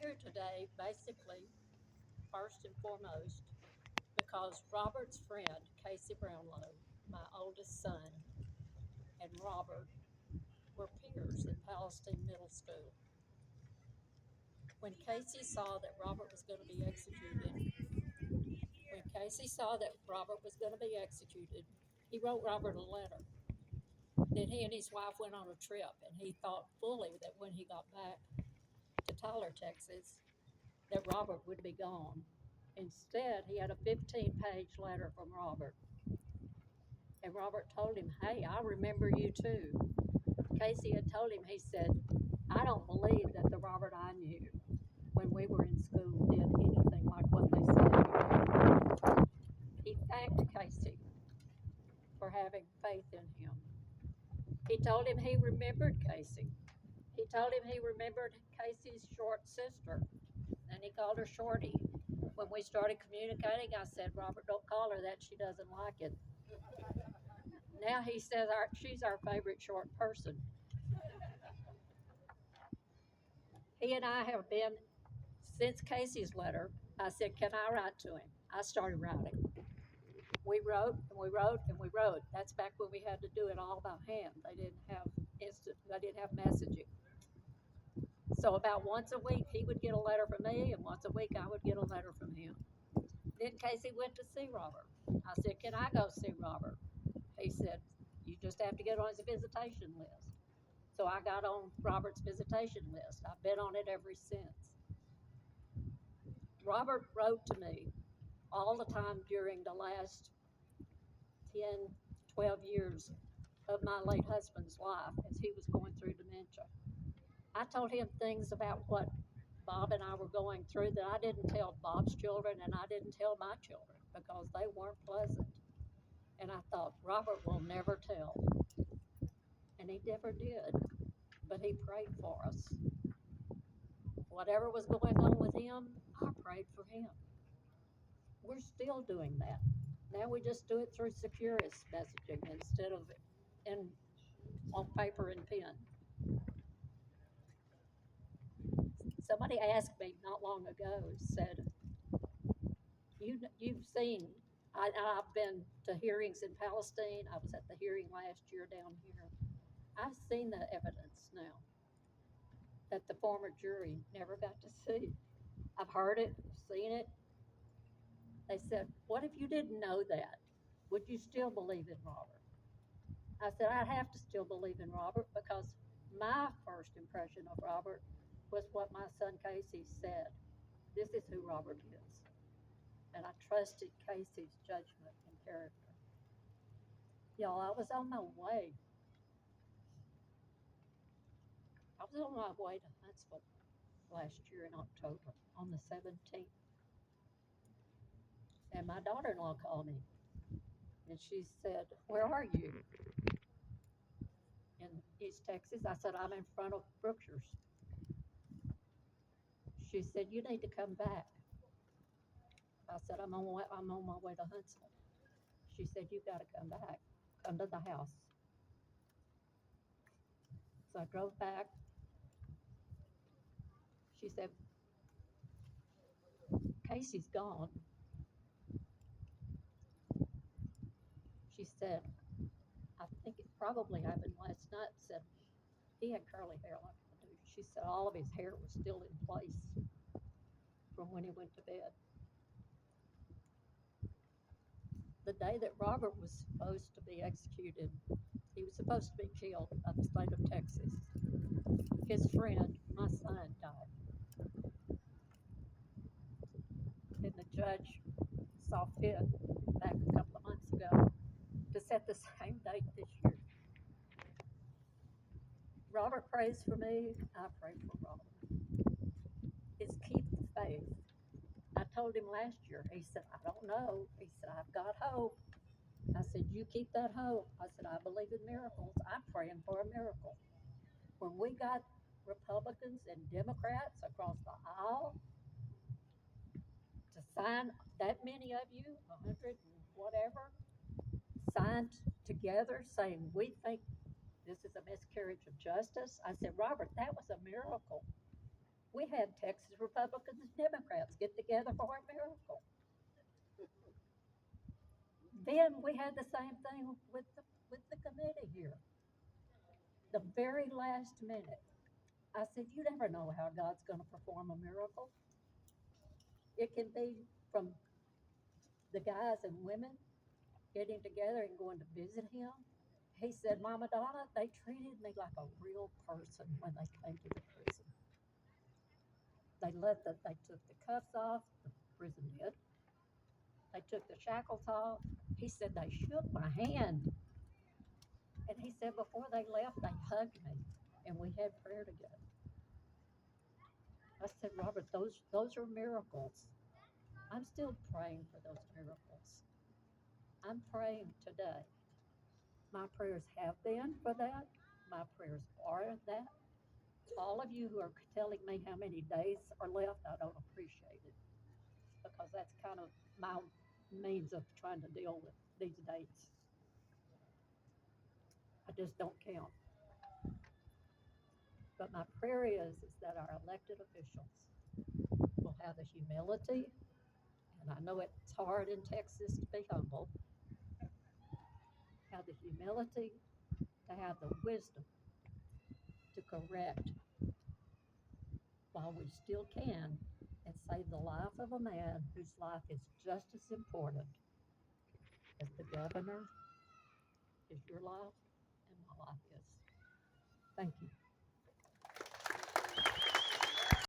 here today basically, first and foremost, because Robert's friend, Casey Brownlow, my oldest son, and Robert were peers in Palestine Middle School. When Casey saw that Robert was going to be executed, when Casey saw that Robert was going to be executed, he wrote Robert a letter. Then he and his wife went on a trip, and he thought fully that when he got back to Tyler, Texas, that Robert would be gone. Instead, he had a 15-page letter from Robert. And Robert told him, "Hey, I remember you too." Casey had told him, he said, "I don't believe that the Robert I knew when we were in school did anything like what they said he did." He thanked Casey for having faith in him. He told him he remembered Casey. He told him he remembered Casey's short sister, and he called her Shorty. When we started communicating, I said, "Robert, don't call her that. She doesn't like it." Now he says she's our favorite short person. He and I have been, since Casey's letter, I said, "Can I write to him?" I started writing. We wrote and we wrote and we wrote. That's back when we had to do it all by hand. They didn't have messaging. So about once a week, he would get a letter from me, and once a week, I would get a letter from him. Then Casey went to see Robert. I said, "Can I go see Robert?" He said, "You just have to get on his visitation list." So I got on Robert's visitation list. I've been on it ever since. Robert wrote to me all the time during the last 10, 12 years of my late husband's life as he was going through dementia. I told him things about what Bob and I were going through that I didn't tell Bob's children and I didn't tell my children because they weren't pleasant. And I thought, Robert will never tell. And he never did. But he prayed for us. Whatever was going on with him, I prayed for him. We're still doing that. Now we just do it through securus messaging instead of in on paper and pen. Somebody asked me not long ago, said, you've seen, I've been to hearings in Palestine. I was at the hearing last year down here. I've seen the evidence now that the former jury never got to see. I've heard it, seen it. They said, "What if you didn't know that? Would you still believe in Robert?" I said, "I'd have to still believe in Robert because my first impression of Robert was what my son Casey said. This is who Robert is." And I trusted Casey's judgment and character. Y'all, I was on my way. I was on my way to Huntsville last year in October on the 17th. And my daughter-in-law called me and she said, "Where are you?" In East Texas. I said, "I'm in front of Brookshire's." She said, "You need to come back." I said, I'm on my way to Huntsville." She said, "You've got to come back. Come to the house." So I drove back. She said, "Casey's gone." She said, "I think it probably happened last night." Said, "He had curly hair like I do." She said, "All of his hair was still in place from when he went to bed." The day that Robert was supposed to be executed, he was supposed to be killed by the state of Texas. His friend, my son, died. And the judge saw fit back a couple of months ago to set the same date this year. Robert prays for me, I pray for Robert. It's keep the faith. I told him last year, he said, "I don't know." He said, "I've got hope." I said, "You keep that hope." I said, "I believe in miracles. I'm praying for a miracle." When we got Republicans and Democrats across the aisle to sign, that many of you, 100 and whatever, signed together saying, "We think this is a miscarriage of justice." I said, "Robert, that was a miracle. We had Texas Republicans and Democrats get together for a miracle. Then we had the same thing with the committee here. The very last minute, I said, you never know how God's going to perform a miracle. It can be from the guys and women getting together and going to visit him. He said, Mama Donna, they treated me like a real person when they came to the prison. They took the cuffs off, the prison did. They took the shackles off. He said they shook my hand. And he said before they left, they hugged me and we had prayer together. I said, Robert, those are miracles. I'm still praying for those miracles. I'm praying today. My prayers have been for that. My prayers are that. All of you who are telling me how many days are left, I don't appreciate it because that's kind of my means of trying to deal with these dates. I just don't count. But my prayer is that our elected officials will have the humility, and I know it's hard in Texas to be humble, have the humility to have the wisdom to correct while we still can and save the life of a man whose life is just as important as the governor is your life and my life is. Thank you.